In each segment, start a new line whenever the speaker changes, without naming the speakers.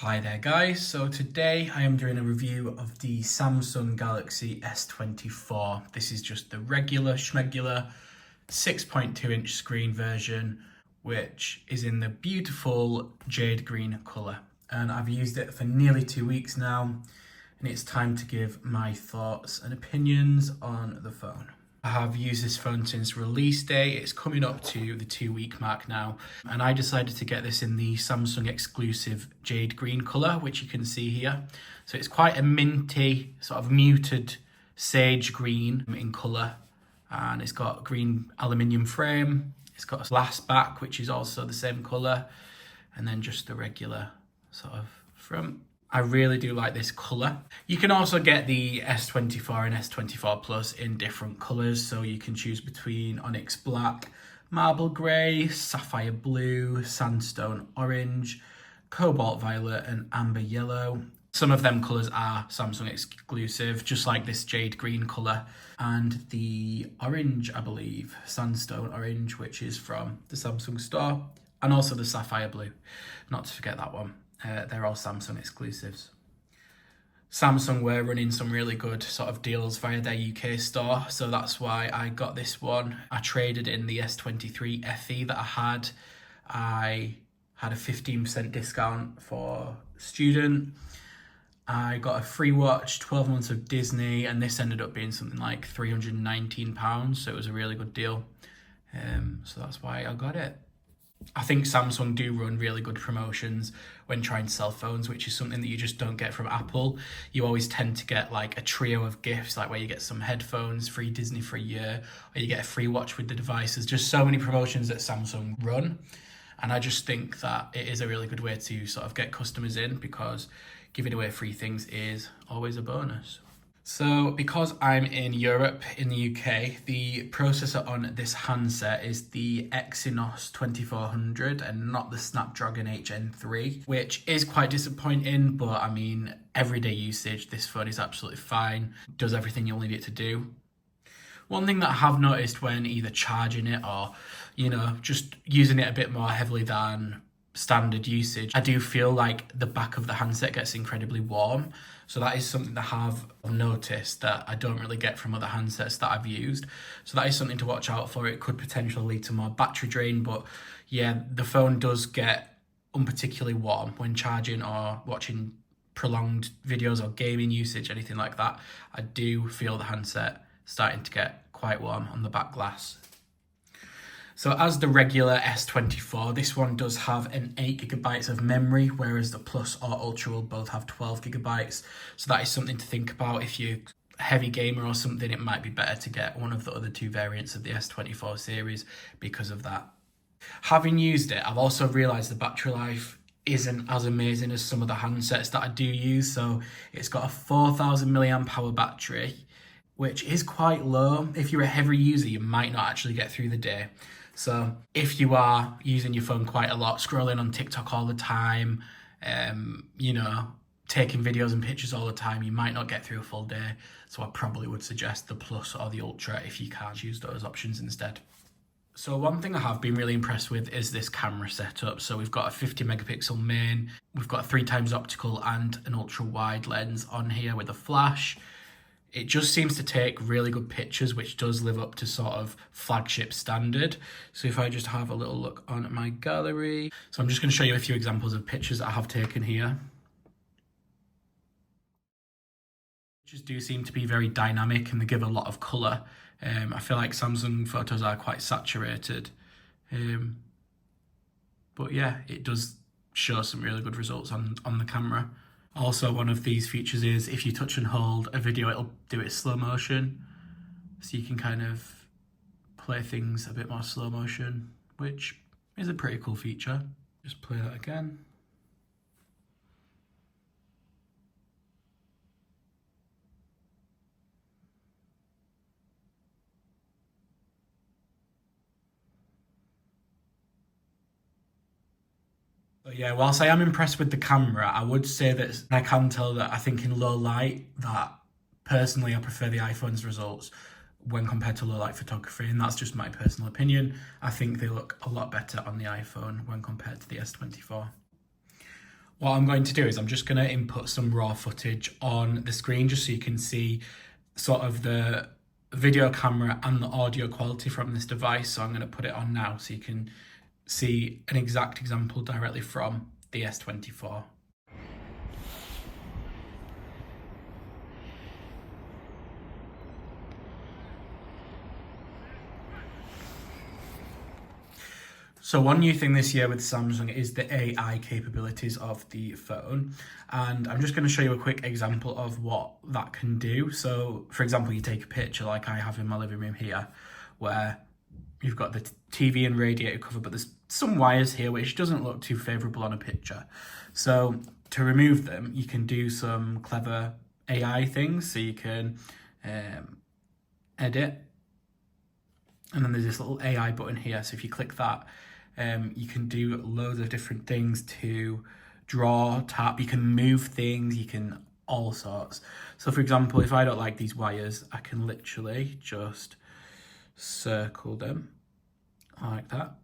Hi there guys, so today I am doing a review of the Samsung Galaxy S24. This is just the regular schmegular 6.2 inch screen version, which is in the beautiful jade green colour. And I've used it for nearly 2 weeks now, and it's time to give my thoughts and opinions on the phone. I have used this phone since release day. It's coming up to the 2-week mark now, and I decided to get this in the Samsung exclusive jade green colour, which you can see here. So it's quite a minty, sort of muted sage green in colour, and it's got green aluminium frame. It's got a glass back, which is also the same colour, and then just the regular sort of front. I really do like this colour. You can also get the S24 and S24 Plus in different colours, so you can choose between onyx black, marble grey, sapphire blue, sandstone orange, cobalt violet and amber yellow. Some of them colours are Samsung exclusive, just like this jade green colour, and the orange, I believe, sandstone orange, which is from the Samsung store, and also the sapphire blue, not to forget that one. They're all Samsung exclusives. Samsung were running some really good sort of deals via their UK store, so that's why I got this one. I traded in the S23 FE that I had. I had a 15% discount for student. I got a free watch, 12 months of Disney, and this ended up being something like £319, so it was a really good deal. So that's why I got it. I think Samsung do run really good promotions when trying to sell phones, which is something that you just don't get from Apple. You always tend to get like a trio of gifts, like where you get some headphones, free Disney for a year, or you get a free watch with the device. There's just so many promotions that Samsung run. And I just think that it is a really good way to sort of get customers in, because giving away free things is always a bonus. So because I'm in Europe, in the UK, the processor on this handset is the Exynos 2400 and not the Snapdragon HN3, which is quite disappointing, but I mean, everyday usage, this phone is absolutely fine, does everything you'll need it to do. One thing that I have noticed when either charging it or, just using it a bit more heavily than standard usage, I do feel like the back of the handset gets incredibly warm. So that is something that I have noticed that I don't really get from other handsets that I've used. So that is something to watch out for. It could potentially lead to more battery drain, but yeah, the phone does get unparticularly warm when charging or watching prolonged videos or gaming usage, anything like that. I do feel the handset starting to get quite warm on the back glass. So as the regular S24, this one does have an 8GB of memory, whereas the Plus or Ultra will both have 12GB. So that is something to think about. If you're a heavy gamer or something, it might be better to get one of the other two variants of the S24 series because of that. Having used it, I've also realised the battery life isn't as amazing as some of the handsets that I do use. So it's got a 4000 mAh battery, which is quite low. If you're a heavy user, you might not actually get through the day. So if you are using your phone quite a lot, scrolling on TikTok all the time, taking videos and pictures all the time, you might not get through a full day. So I probably would suggest the Plus or the Ultra if you can't use those options instead. So one thing I have been really impressed with is this camera setup. So we've got a 50 megapixel main, we've got a 3x optical and an ultra wide lens on here with a flash. It just seems to take really good pictures, which does live up to sort of flagship standard. So if I just have a little look on my gallery. So I'm just going to show you a few examples of pictures that I have taken here. Pictures do seem to be very dynamic and they give a lot of colour. I feel like Samsung photos are quite saturated. But yeah, it does show some really good results on the camera. Also, one of these features is if you touch and hold a video, it'll do it slow motion. So you can kind of play things a bit more slow motion, which is a pretty cool feature. Just play that again. But yeah, whilst I am impressed with the camera, I would say that I can tell that I think in low light that personally I prefer the iPhone's results when compared to low light photography, and that's just my personal opinion. I think they look a lot better on the iPhone when compared to the S24. what I'm going to do is I'm just going to input some raw footage on the screen just so you can see sort of the video camera and the audio quality from this device. So I'm going to put it on now so you can see an exact example directly from the S24. So one new thing this year with Samsung is the AI capabilities of the phone. And I'm just going to show you a quick example of what that can do. So for example, you take a picture like I have in my living room here, where you've got the TV and radiator cover, but there's some wires here which doesn't look too favorable on a picture. So to remove them, you can do some clever AI things. So you can edit, and then there's this little AI button here. So if you click that, you can do loads of different things to draw, tap, you can move things, you can all sorts. So for example, if I don't like these wires, I can literally just circle them like that.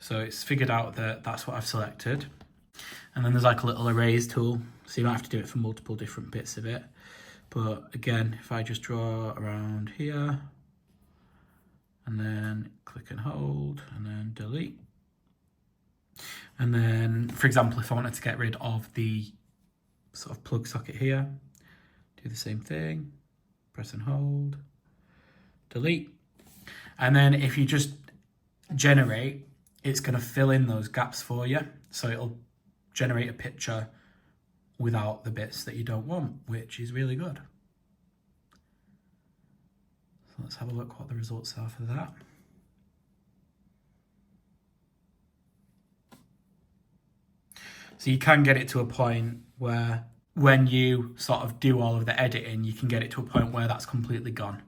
So it's figured out that that's what I've selected. And then there's like a little erase tool, so you don't have to do it for multiple different bits of it. But again, if I just draw around here, and then click and hold, and then delete. And then, for example, if I wanted to get rid of the sort of plug socket here, do the same thing, press and hold, delete. And then if you just generate, it's going to fill in those gaps for you. So it'll generate a picture without the bits that you don't want, which is really good. So let's have a look what the results are for that. So you can get it to a point where when you sort of do all of the editing, you can get it to a point where that's completely gone.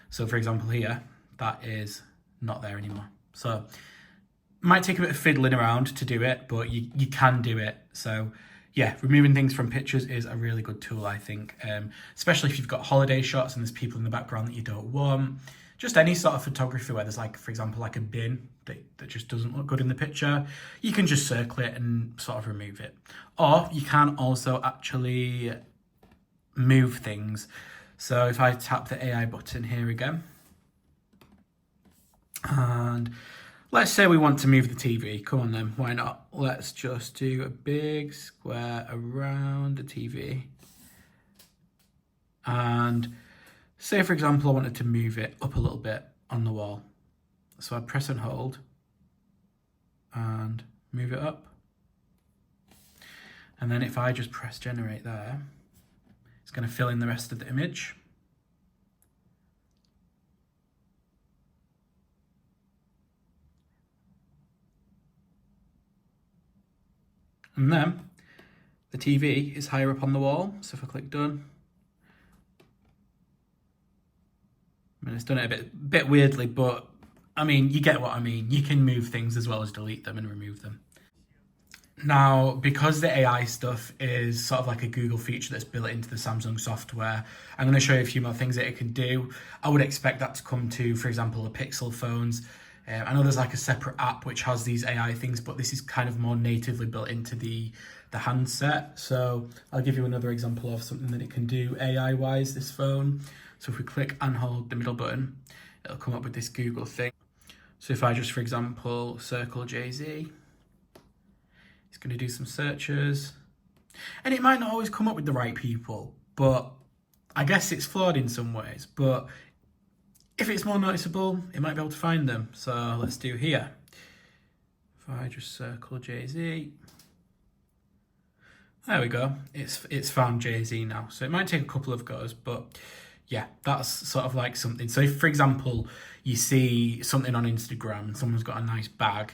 So for example here, that is not there anymore. So it might take a bit of fiddling around to do it, but you can do it. So yeah, removing things from pictures is a really good tool, I think, especially if you've got holiday shots and there's people in the background that you don't want. Just any sort of photography where there's like, for example, like a bin that just doesn't look good in the picture, you can just circle it and sort of remove it. Or you can also actually move things. So if I tap the AI button here again, and let's say we want to move the TV. Come on then, why not? Let's just do a big square around the TV. And say, for example, I wanted to move it up a little bit on the wall. So I press and hold and move it up. And then if I just press generate there, it's going to fill in the rest of the image. And then the TV is higher up on the wall. So if I click done, I mean, it's done it a bit weirdly, but I mean, you get what I mean. You can move things as well as delete them and remove them. Now, because the AI stuff is sort of like a Google feature that's built into the Samsung software, I'm going to show you a few more things that it can do. I would expect that to come to, for example, the Pixel phones. I know there's like a separate app which has these AI things, but this is kind of more natively built into the handset. So I'll give you another example of something that it can do AI-wise, this phone. So if we click and hold the middle button, it'll come up with this Google thing. So if I just, for example, circle Jay-Z, it's going to do some searches. And it might not always come up with the right people, but I guess it's flawed in some ways. But if it's more noticeable, it might be able to find them. So let's do here. If I just circle Jay-Z, there we go. It's found Jay-Z now. So it might take a couple of goes, but yeah, that's sort of like something. So if, for example, you see something on Instagram and someone's got a nice bag,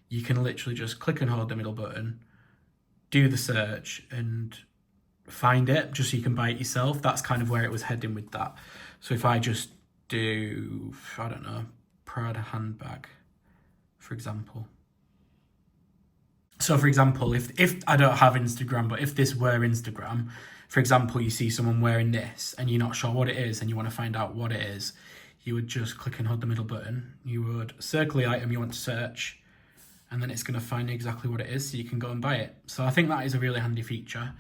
you can literally just click and hold the middle button, do the search and find it just so you can buy it yourself. That's kind of where it was heading with that. So if I just do, I don't know, Prada handbag, for example. So for example, if I don't have Instagram, but if this were Instagram, for example, you see someone wearing this and you're not sure what it is and you want to find out what it is, you would just click and hold the middle button. You would circle the item you want to search, and then it's going to find exactly what it is so you can go and buy it. So I think that is a really handy feature.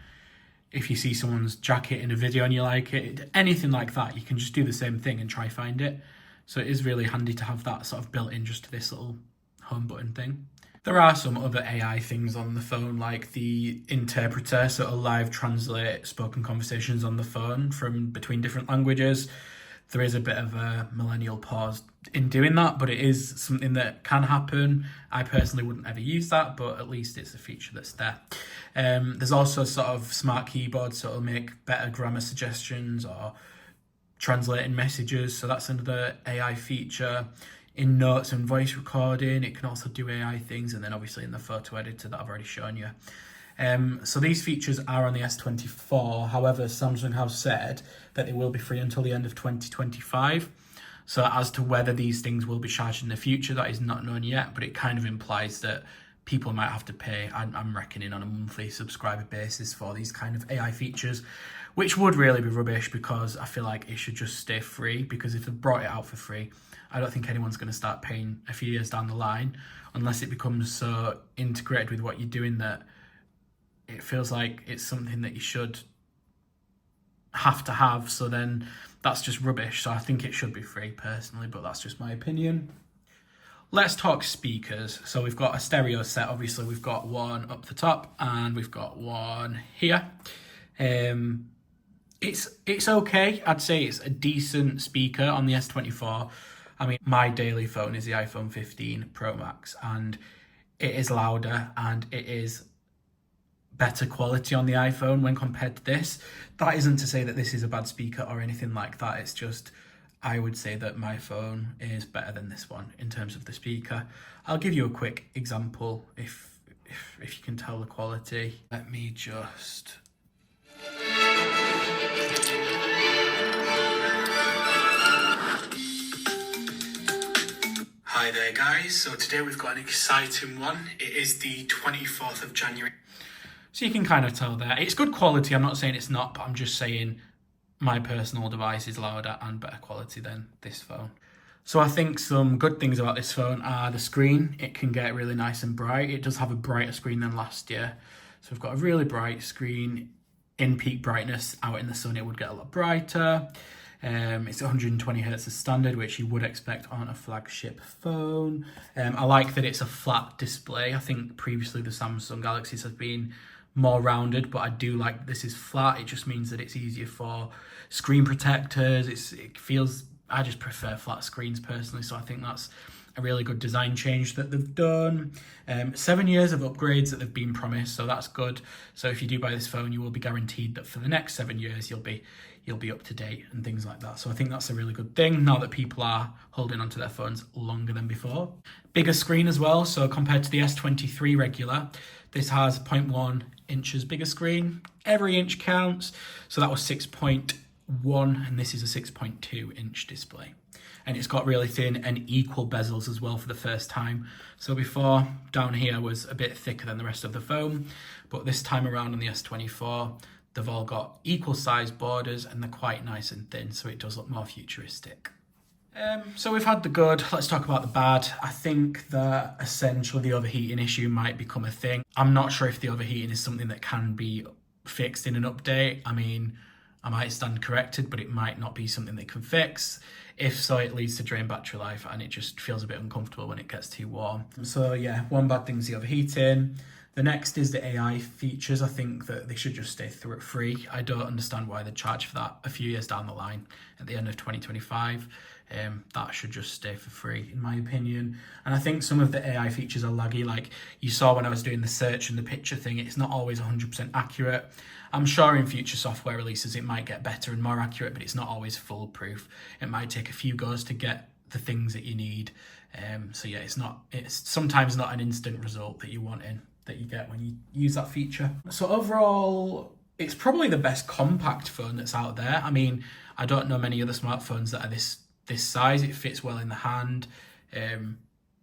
If you see someone's jacket in a video and you like it, anything like that, you can just do the same thing and try find it. So it is really handy to have that sort of built in just to this little home button thing. There are some other AI things on the phone, like the interpreter, so it'll live translate spoken conversations on the phone from between different languages. There is a bit of a millennial pause in doing that, but it is something that can happen. I personally wouldn't ever use that, but at least it's a feature that's there. There's also sort of smart keyboards, so it'll make better grammar suggestions or translating messages. So that's another AI feature. In notes and voice recording, it can also do AI things, and then obviously in the photo editor that I've already shown you. So these features are on the S24. However, Samsung have said that they will be free until the end of 2025. So as to whether these things will be charged in the future, that is not known yet, but it kind of implies that people might have to pay, I'm reckoning, on a monthly subscriber basis for these kind of AI features, which would really be rubbish, because I feel like it should just stay free, because if they brought it out for free, I don't think anyone's going to start paying a few years down the line, unless it becomes so integrated with what you're doing that it feels like it's something that you should have to have. So then that's just rubbish. So I think it should be free personally, but that's just my opinion. Let's talk speakers. So we've got a stereo set. Obviously, we've got one up the top and we've got one here. It's okay. I'd say it's a decent speaker on the S24. I mean, my daily phone is the iPhone 15 Pro Max, and it is louder and it is better quality on the iPhone when compared to this. That isn't to say that this is a bad speaker or anything like that. It's just, I would say that my phone is better than this one in terms of the speaker. I'll give you a quick example if you can tell the quality. Let me just... Hi there guys, so today we've got an exciting one. It is the 24th of January. So you can kind of tell there. It's good quality, I'm not saying it's not, but I'm just saying my personal device is louder and better quality than this phone. So I think some good things about this phone are the screen. It can get really nice and bright. It does have a brighter screen than last year. So we've got a really bright screen. In peak brightness, out in the sun, it would get a lot brighter. It's 120 hertz as standard, which you would expect on a flagship phone. I like that it's a flat display. I think previously the Samsung Galaxies have been more rounded, but I do like this is flat. It just means that it's easier for screen protectors. It feels, I just prefer flat screens personally, so I think that's a really good design change that they've done. 7 years of upgrades that they've been promised, so that's good. So if you do buy this phone, you will be guaranteed that for the next 7 years you'll be up to date and things like that. So I think that's a really good thing now that people are holding onto their phones longer than before. Bigger screen as well, so compared to the S23 regular, this has 0.1 inches bigger screen. Every inch counts, so that was 6.1 and this is a 6.2 inch display. And it's got really thin and equal bezels as well for the first time. So before, down here was a bit thicker than the rest of the phone, but this time around on the S24, they've all got equal size borders and they're quite nice and thin, so it does look more futuristic. So we've had the good, let's talk about the bad. I think that essentially the overheating issue might become a thing. I'm not sure if the overheating is something that can be fixed in an update. I mean, I might stand corrected, but it might not be something they can fix. If so, it leads to drained battery life and it just feels a bit uncomfortable when it gets too warm. So yeah, one bad thing is the overheating. The next is the AI features. I think that they should just stay free. I don't understand why they charge for that a few years down the line at the end of 2025. That should just stay for free, in my opinion. And I think some of the AI features are laggy. Like you saw when I was doing the search and the picture thing, it's not always 100% accurate. I'm sure in future software releases it might get better and more accurate, but it's not always foolproof. It might take a few goes to get the things that you need. So yeah, it's sometimes not an instant result that you get when you use that feature. So overall, it's probably the best compact phone that's out there. I mean, I don't know many other smartphones that are this size. It fits well in the hand.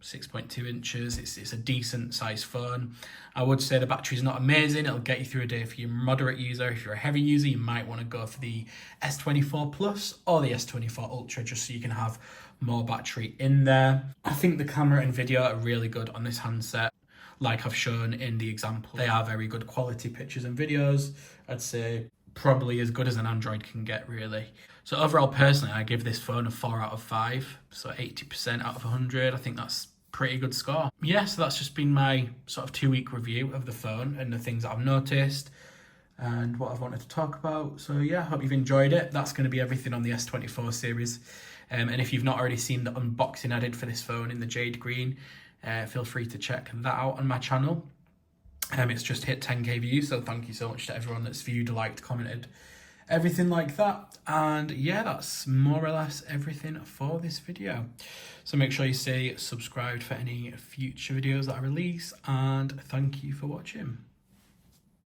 6.2 inches. It's a decent sized phone. I would say the battery's not amazing. It'll get you through a day if you're a moderate user. If you're a heavy user, you might want to go for the S24 Plus or the S24 Ultra just so you can have more battery in there. I think the camera and video are really good on this handset. like I've shown in the example. They are very good quality pictures and videos. I'd say probably as good as an Android can get, really. So overall, personally, I give this phone a 4 out of 5. So 80% out of 100. I think that's pretty good score. Yeah, so that's just been my sort of 2-week review of the phone and the things that I've noticed and what I've wanted to talk about. So yeah, I hope you've enjoyed it. That's going to be everything on the S24 series. And if you've not already seen the unboxing I did for this phone in the Jade Green, feel free to check that out on my channel. It's just hit 10k views, so thank you so much to everyone that's viewed, liked, commented, everything like that. And yeah, that's more or less everything for this video. So make sure you stay subscribed for any future videos that I release, and thank you for watching.